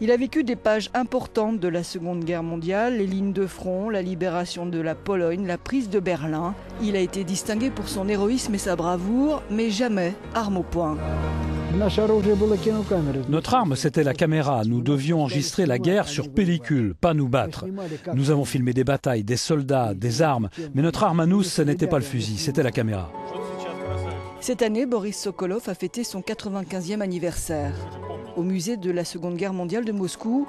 Il a vécu des pages importantes de la Seconde Guerre mondiale, les lignes de front, la libération de la Pologne, la prise de Berlin. Il a été distingué pour son héroïsme et sa bravoure, mais jamais arme au poing. Notre arme, c'était la caméra. Nous devions enregistrer la guerre sur pellicule, pas nous battre. Nous avons filmé des batailles, des soldats, des armes. Mais notre arme à nous, ce n'était pas le fusil, c'était la caméra. Cette année, Boris Sokolov a fêté son 95e anniversaire. Au musée de la Seconde Guerre mondiale de Moscou,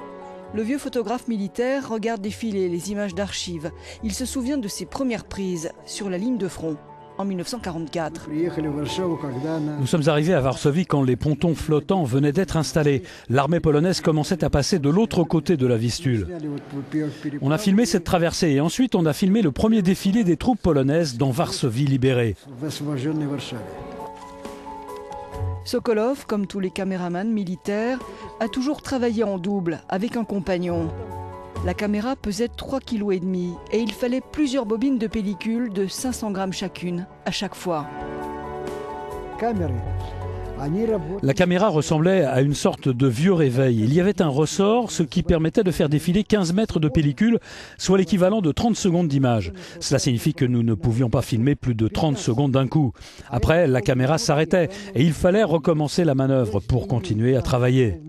le vieux photographe militaire regarde défiler les images d'archives. Il se souvient de ses premières prises sur la ligne de front en 1944. Nous sommes arrivés à Varsovie quand les pontons flottants venaient d'être installés. L'armée polonaise commençait à passer de l'autre côté de la Vistule. On a filmé cette traversée et ensuite on a filmé le premier défilé des troupes polonaises dans Varsovie libérée. Sokolov, comme tous les caméramans militaires, a toujours travaillé en double avec un compagnon. La caméra pesait 3,5 kg et il fallait plusieurs bobines de pellicule de 500 grammes chacune à chaque fois. La caméra ressemblait à une sorte de vieux réveil. Il y avait un ressort, ce qui permettait de faire défiler 15 mètres de pellicule, soit l'équivalent de 30 secondes d'image. Cela signifie que nous ne pouvions pas filmer plus de 30 secondes d'un coup. Après, la caméra s'arrêtait et il fallait recommencer la manœuvre pour continuer à travailler.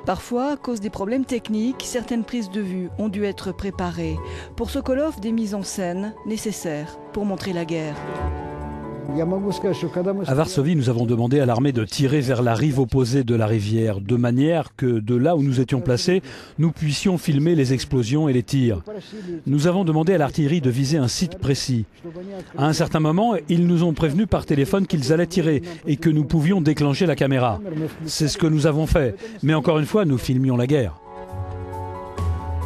Parfois, à cause des problèmes techniques, certaines prises de vue ont dû être préparées. Pour Sokolov, des mises en scène nécessaires pour montrer la guerre. À Varsovie, nous avons demandé à l'armée de tirer vers la rive opposée de la rivière, de manière que de là où nous étions placés, nous puissions filmer les explosions et les tirs. Nous avons demandé à l'artillerie de viser un site précis. À un certain moment, ils nous ont prévenus par téléphone qu'ils allaient tirer et que nous pouvions déclencher la caméra. C'est ce que nous avons fait. Mais encore une fois, nous filmions la guerre.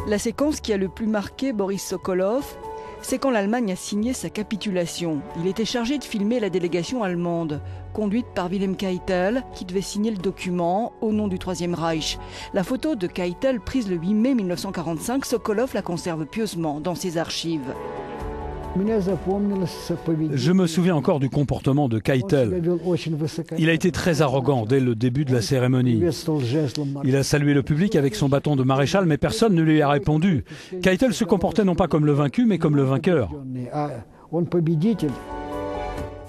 La séquence qui a le plus marqué Boris Sokolov, c'est quand l'Allemagne a signé sa capitulation. Il était chargé de filmer la délégation allemande, conduite par Wilhelm Keitel, qui devait signer le document au nom du Troisième Reich. La photo de Keitel, prise le 8 mai 1945, Sokolov la conserve pieusement dans ses archives. Je me souviens encore du comportement de Keitel. Il a été très arrogant dès le début de la cérémonie. Il a salué le public avec son bâton de maréchal, mais personne ne lui a répondu. Keitel se comportait non pas comme le vaincu, mais comme le vainqueur.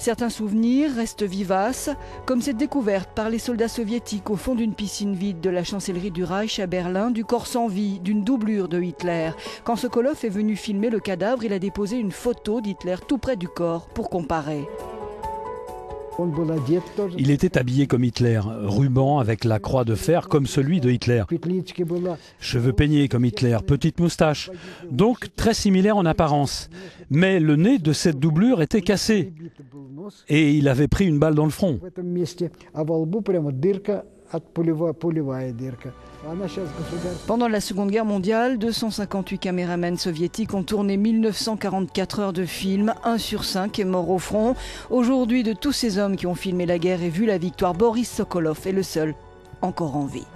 Certains souvenirs restent vivaces, comme cette découverte par les soldats soviétiques au fond d'une piscine vide de la chancellerie du Reich à Berlin du corps sans vie d'une doublure de Hitler. Quand Sokolov est venu filmer le cadavre, il a déposé une photo d'Hitler tout près du corps pour comparer. Il était habillé comme Hitler, ruban avec la croix de fer comme celui de Hitler. Cheveux peignés comme Hitler, petite moustache. Donc très similaire en apparence. Mais le nez de cette doublure était cassé. Et il avait pris une balle dans le front. Pendant la Seconde Guerre mondiale, 258 caméramans soviétiques ont tourné 1944 heures de film. 1 sur 5 est mort au front. Aujourd'hui, de tous ces hommes qui ont filmé la guerre et vu la victoire, Boris Sokolov est le seul encore en vie.